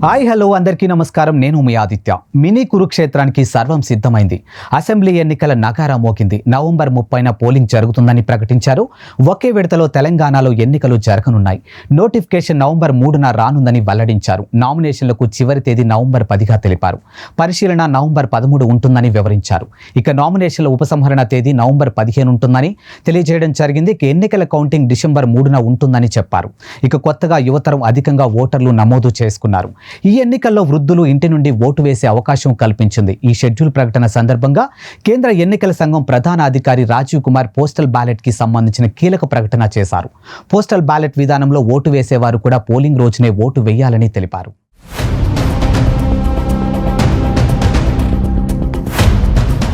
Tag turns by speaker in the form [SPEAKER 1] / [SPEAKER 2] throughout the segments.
[SPEAKER 1] Hi hello అందరికీ నమస్కారం. నేను మీ ఆదిత్య. మినీ కురుక్షేత్రానికి సర్వం సిద్ధమైంది. అసెంబ్లీ ఎన్నికల నగారా మోగింది. నవంబర్ 30న పోలింగ్ జరుగుతుందని ప్రకటించారు. ఒకే విడతలో తెలంగాణలో ఎన్నికలు జరగనున్నాయి. నోటిఫికేషన్ నవంబర్ 3న రానుందని వెల్లడించారు. నామినేషన్లకు చివరి తేదీ నవంబర్ 10గా తెలిపారు. పరిశీలన నవంబర్ 13 ఉంటుందని వివరించారు. ఇక నామినేషన్ల ఉపసంహరణ తేదీ నవంబర్ 15 ఉంటుందని తెలియజేయడం జరిగింది. ఎన్నికల కౌంటింగ్ డిసెంబర్ 3న ఉంటుందని చెప్పారు. ఇక కొత్తగా యువతరం అధికంగా ఓటర్లు నమోదు చేసుకున్నారు. ఈ ఎన్నికల్లో వృద్ధులు ఇంటి నుండి ఓటు వేసే అవకాశం కల్పించింది. ఈ షెడ్యూల్ ప్రకటన సందర్భంగా కేంద్ర ఎన్నికల సంఘం ప్రధాన అధికారి రాజీవ్ కుమార్ పోస్టల్ బ్యాలెట్ కి సంబంధించిన కీలక ప్రకటన చేశారు. పోస్టల్ బ్యాలెట్ విధానంలో ఓటు వేసేవారు కూడా పోలింగ్ రోజునే ఓటు వేయాలని తెలిపారు.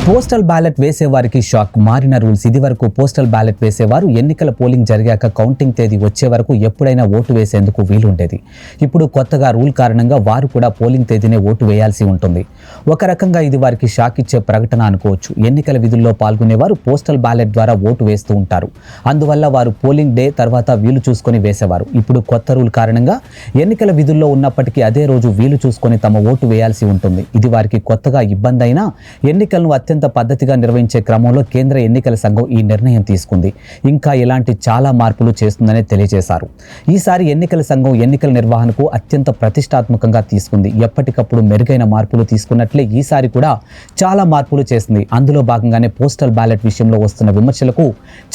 [SPEAKER 1] పోస్టల్ బ్యాలెట్ వేసేవారికి షాక్. మారిన రూల్స్. ఇది వరకు పోస్టల్ బ్యాలెట్ వేసేవారు ఎన్నికల పోలింగ్ జరిగాక కౌంటింగ్ తేదీ వచ్చే వరకు ఎప్పుడైనా ఓటు వేసేందుకు వీలుండేది. ఇప్పుడు కొత్తగా రూల్ కారణంగా వారు కూడా పోలింగ్ తేదీనే ఓటు వేయాల్సి ఉంటుంది. ఒక రకంగా ఇది వారికి షాక్ ఇచ్చే ప్రకటన అనుకోవచ్చు. ఎన్నికల విధుల్లో పాల్గొనేవారు పోస్టల్ బ్యాలెట్ ద్వారా ఓటు వేస్తూ ఉంటారు. అందువల్ల వారు పోలింగ్ డే తర్వాత వీలు చూసుకొని వేసేవారు. ఇప్పుడు కొత్త రూల్ కారణంగా ఎన్నికల విధుల్లో ఉన్నప్పటికీ అదే రోజు వీలు చూసుకొని తమ ఓటు వేయాల్సి ఉంటుంది. ఇది వారికి కొత్తగా ఇబ్బంది అయినా ఎన్నికలను అత్యంత పద్ధతిగా నిర్వహించే క్రమంలో కేంద్ర ఎన్నికల సంఘం ఈ నిర్ణయం తీసుకుంది. ఇంకా ఇలాంటి చాలా మార్పులు చేస్తుందని తెలియజేశారు. ఈసారి ఎన్నికల సంఘం ఎన్నికల నిర్వహణకు అత్యంత ప్రతిష్టాత్మకంగా తీసుకుంది. ఎప్పటికప్పుడు మెరుగైన మార్పులు తీసుకున్నట్లే ఈసారి కూడా చాలా మార్పులు చేసింది. అందులో భాగంగానే పోస్టల్ బ్యాలెట్ విషయంలో వస్తున్న విమర్శలకు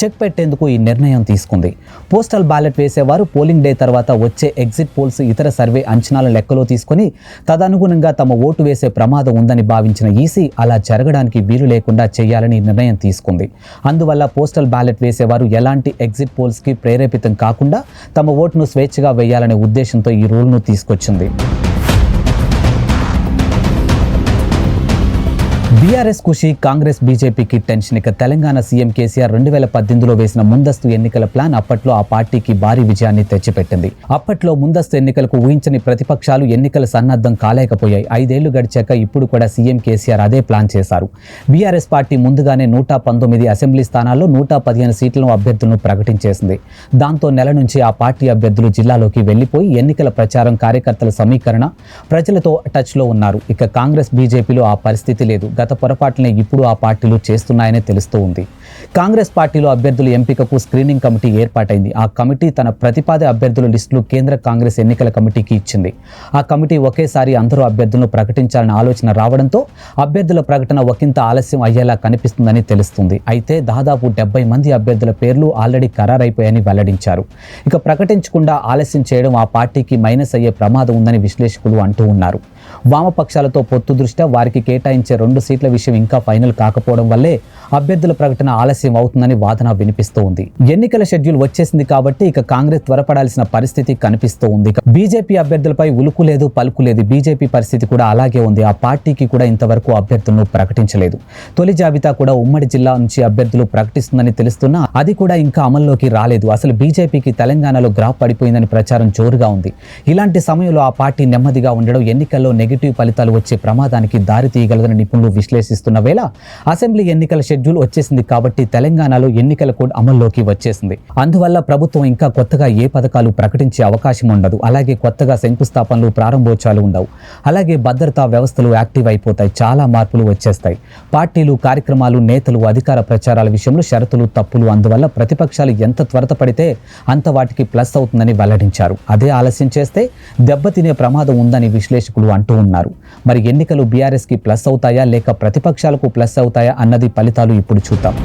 [SPEAKER 1] చెక్ పెట్టేందుకు ఈ నిర్ణయం తీసుకుంది. పోస్టల్ బ్యాలెట్ వేసేవారు పోలింగ్ డే తర్వాత వచ్చే ఎగ్జిట్ పోల్స్, ఇతర సర్వే అంచనాల లెక్కలో తీసుకొని తదనుగుణంగా తమ ఓటు వేసే ప్రమాదం ఉందని భావించిన ఈసీ అలా జరగడానికి వీలు లేకుండా చేయాలని నిర్ణయం తీసుకుంది. అందువల్ల పోస్టల్ బ్యాలెట్ వేసేవారు ఎలాంటి ఎగ్జిట్ పోల్స్ కి ప్రేరేపితం కాకుండా తమ ఓటును స్వేచ్ఛగా వేయాలనే ఉద్దేశంతో ఈ రూల్ను తీసుకొచ్చింది. బీఆర్ఎస్ ఖుషి, కాంగ్రెస్ బీజేపీకి టెన్షన్. ఇక తెలంగాణ సీఎం కేసీఆర్ 2018లో వేసిన ముందస్తు ఎన్నికల ప్లాన్ అప్పట్లో ఆ పార్టీకి భారీ విజయాన్ని తెచ్చిపెట్టింది. అప్పట్లో ముందస్తు ఎన్నికలకు ఊహించని ప్రతిపక్షాలు ఎన్నికల సన్నద్ధం కాలేకపోయాయి. 5 ఏళ్లు గడిచాక ఇప్పుడు కూడా సీఎం కేసీఆర్ అదే ప్లాన్ చేశారు. బీఆర్ఎస్ పార్టీ ముందుగానే 119 అసెంబ్లీ స్థానాల్లో 115 సీట్లను అభ్యర్థులను ప్రకటించేసింది. దాంతో నెల నుంచి ఆ పార్టీ అభ్యర్థులు జిల్లాలోకి వెళ్లిపోయి ఎన్నికల ప్రచారం, కార్యకర్తల సమీకరణ, ప్రజలతో టచ్లో ఉన్నారు. ఇక కాంగ్రెస్ బీజేపీలో ఆ పరిస్థితి లేదు. గత పొరపాట్లనే ఇప్పుడు ఆ పార్టీలు చేస్తున్నాయనే తెలుస్తూ ఉంది. కాంగ్రెస్ పార్టీలో అభ్యర్థుల ఎంపికకు స్క్రీనింగ్ కమిటీ ఏర్పాటైంది. ఆ కమిటీ తన ప్రతిపాద అభ్యర్థుల లిస్టులు కేంద్ర కాంగ్రెస్ ఎన్నికల కమిటీకి ఇచ్చింది. ఆ కమిటీ ఒకేసారి అందరూ అభ్యర్థులను ప్రకటించాలన్న ఆలోచన రావడంతో అభ్యర్థుల ప్రకటన ఒకంత ఆలస్యం అయ్యేలా కనిపిస్తుందని తెలుస్తుంది. అయితే దాదాపు 70 మంది అభ్యర్థుల పేర్లు ఆల్రెడీ ఖరారైపోయాయని వెల్లడించారు. ఇక ప్రకటించకుండా ఆలస్యం చేయడం ఆ పార్టీకి మైనస్ అయ్యే ప్రమాదం ఉందని విశ్లేషకులు అంటూ ఉన్నారు. వామపక్షాలతో పొత్తు దృష్ట్యా వారికి కేటాయించే 2 సీట్ల విషయం ఇంకా ఫైనల్ కాకపోవడం వల్లే అభ్యర్థుల ప్రకటన ఆలస్యం అవుతుందని వాదన వినిపిస్తూ ఉంది. ఎన్నికల షెడ్యూల్ వచ్చేసింది కాబట్టి ఇక కాంగ్రెస్ త్వరపడాల్సిన పరిస్థితి కనిపిస్తూ ఉంది. బీజేపీ అభ్యర్థులపై ఉలుకు లేదు, పలుకు లేదు. బీజేపీ పరిస్థితి కూడా అలాగే ఉంది. ఆ పార్టీకి కూడా ఇంతవరకు అభ్యర్థులను ప్రకటించలేదు. తొలి జాబితా కూడా ఉమ్మడి జిల్లా నుంచి అభ్యర్థులు ప్రకటిస్తుందని తెలుస్తున్నా అది కూడా ఇంకా అమల్లోకి రాలేదు. అసలు బీజేపీకి తెలంగాణలో గ్రాఫ్ పడిపోయిందని ప్రచారం జోరుగా ఉంది. ఇలాంటి సమయంలో ఆ పార్టీ నెమ్మదిగా ఉండడం ఎన్నికల్లో నెగిటివ్ ఫలితాలు వచ్చే ప్రమాదానికి దారి తీయగలదని నిపుణులు విశ్లేషిస్తున్న వేళ అసెంబ్లీ ఎన్నికల షెడ్యూల్ వచ్చేసింది కాబట్టి తెలంగాణలో ఎన్నికల కోడ్ అమల్లోకి వచ్చేసింది. అందువల్ల ప్రభుత్వం ఇంకా కొత్తగా ఏ పథకాలు ప్రకటించే అవకాశం ఉండదు. అలాగే కొత్తగా శంకుస్థాపనలు, ప్రారంభోత్సవాలు ఉండవు. అలాగే భద్రతా వ్యవస్థలు యాక్టివ్ అయిపోతాయి. చాలా మార్పులు వచ్చేస్తాయి. పార్టీలు, కార్యక్రమాలు, నేతలు, అధికార ప్రచారాల విషయంలో షరతులు, తప్పులు. అందువల్ల ప్రతిపక్షాలు ఎంత త్వరతపడితే అంత వాటికి ప్లస్ అవుతుందని వెల్లడించారు. అదే ఆలస్యం చేస్తే దెబ్బతినే ప్రమాదం ఉందని విశ్లేషకులు అంటూ ఉన్నారు. మరి ఎన్నికలు బీఆర్ఎస్ కి ప్లస్ అవుతాయా లేక ప్రతిపక్షాలకు ప్లస్ అవుతాయా అన్నది ఫలితాలు ఇప్పుడు చూద్దాం.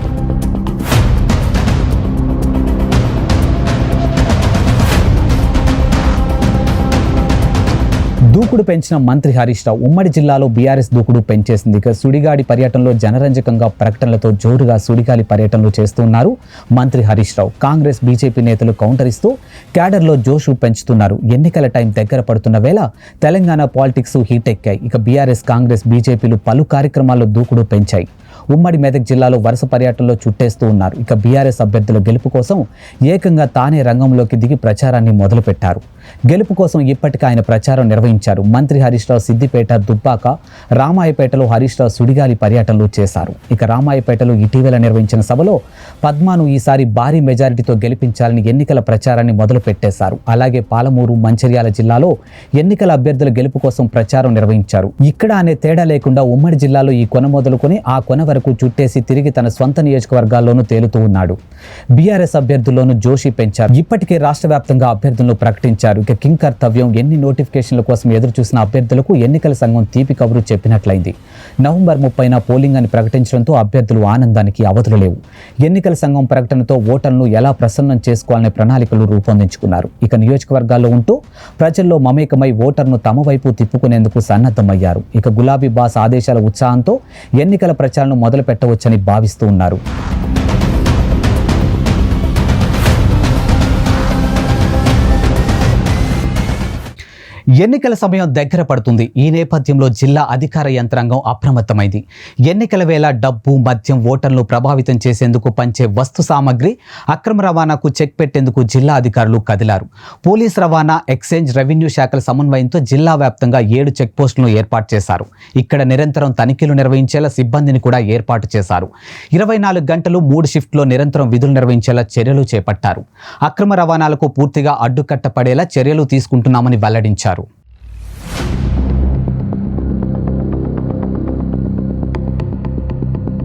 [SPEAKER 1] దూకుడు పెంచిన మంత్రి హరీష్ రావు. ఉమ్మడి జిల్లాలో బీఆర్ఎస్ దూకుడు పెంచేసింది. ఇక సుడిగాడి పర్యటనలో జనరంజకంగా ప్రకటనలతో జోరుగా సుడిగాలి పర్యటనలు చేస్తున్నారు మంత్రి హరీష్ రావు. కాంగ్రెస్, బీజేపీ నేతలు కౌంటర్ ఇస్తూ క్యాడర్లో జోషు పెంచుతున్నారు. ఎన్నికల టైం దగ్గర పడుతున్న వేళ తెలంగాణ పాలిటిక్స్ హీట్ ఎక్కాయి. ఇక బీఆర్ఎస్, కాంగ్రెస్, బీజేపీలు పలు కార్యక్రమాల్లో దూకుడు పెంచాయి. ఉమ్మడి మెదక్ జిల్లాలో వరుస పర్యటనలో చుట్టేస్తూ ఉన్నారు. ఇక బీఆర్ఎస్ అభ్యర్థుల గెలుపు కోసం ఏకంగా తానే రంగంలోకి దిగి ప్రచారాన్ని మొదలుపెట్టారు. గెలుపు కోసం ఇప్పటికే ఆయన ప్రచారం నిర్వహించారు. మంత్రి హరీష్ రావు సిద్దిపేట, దుబ్బాక, రామాయపేటలో హరీష్ రావు సుడిగాలి పర్యటనలు చేశారు. ఇక రామాయపేటలో ఇటీవల నిర్వహించిన సభలో పద్మాను ఈసారి భారీ మెజారిటీతో గెలిపించాలని ఎన్నికల ప్రచారాన్ని మొదలు పెట్టేశారు. అలాగే పాలమూరు, మంచిర్యాల జిల్లాలో ఎన్నికల అభ్యర్థుల గెలుపు కోసం ప్రచారం నిర్వహించారు. ఇక్కడ అనే తేడా లేకుండా ఉమ్మడి జిల్లాలో ఈ కొన మొదలుకొని ఆ కొన వరకు చుట్టేసి తిరిగి తన సొంత నియోజకవర్గాల్లోనూ తేలుతూ ఉన్నాడు. బీఆర్ఎస్ అభ్యర్థుల్లోనూ జోషి పెంచారు. ఇప్పటికే రాష్ట్ర వ్యాప్తంగా అభ్యర్థులను ప్రకటించారు. ఇక కింగ్ కర్తవ్యం ఎన్ని నోటిఫికేషన్ల కోసం ఎదురు చూసిన అభ్యర్థులకు ఎన్నికల సంఘం తీపి కబురు చెప్పినట్లయింది. నవంబర్ 30న పోలింగ్ అని ప్రకటించడంతో అభ్యర్థులు ఆనందానికి అవధులు లేవు. ఎన్నికల సంఘం ప్రకటనతో ఓటర్లను ఎలా ప్రసన్నం చేసుకోవాలనే ప్రణాళికలు రూపొందించుకున్నారు. ఇక నియోజకవర్గాల్లో ఉంటూ ప్రజల్లో మమేకమై ఓటర్ను తమ వైపు తిప్పుకునేందుకు సన్నద్ధమయ్యారు. ఇక గులాబీ బాస్ ఆదేశాల ఉత్సాహంతో ఎన్నికల ప్రచారం మొదలు పెట్టవచ్చని భావిస్తూ ఉన్నారు. ఎన్నికల సమయం దగ్గర పడుతుంది. ఈ నేపథ్యంలో జిల్లా అధికార యంత్రాంగం అప్రమత్తమైంది. ఎన్నికల వేళ డబ్బు, మద్యం ఓటర్లు ప్రభావితం చేసేందుకు పంచే వస్తు సామగ్రి అక్రమ రవాణాకు చెక్ పెట్టేందుకు జిల్లా అధికారులు కదిలారు. పోలీస్ రవాణా, ఎక్సైజ్, రెవెన్యూ శాఖల సమన్వయంతో జిల్లా వ్యాప్తంగా 7 చెక్ పోస్టులను ఏర్పాటు చేశారు. ఇక్కడ నిరంతరం తనిఖీలు నిర్వహించేలా సిబ్బందిని కూడా ఏర్పాటు చేశారు. 24 గంటలు 3 షిఫ్ట్లో నిరంతరం విధులు నిర్వహించేలా చర్యలు చేపట్టారు. అక్రమ రవాణాలకు పూర్తిగా అడ్డుకట్ట పడేలా చర్యలు తీసుకుంటున్నామని వెల్లడించారు.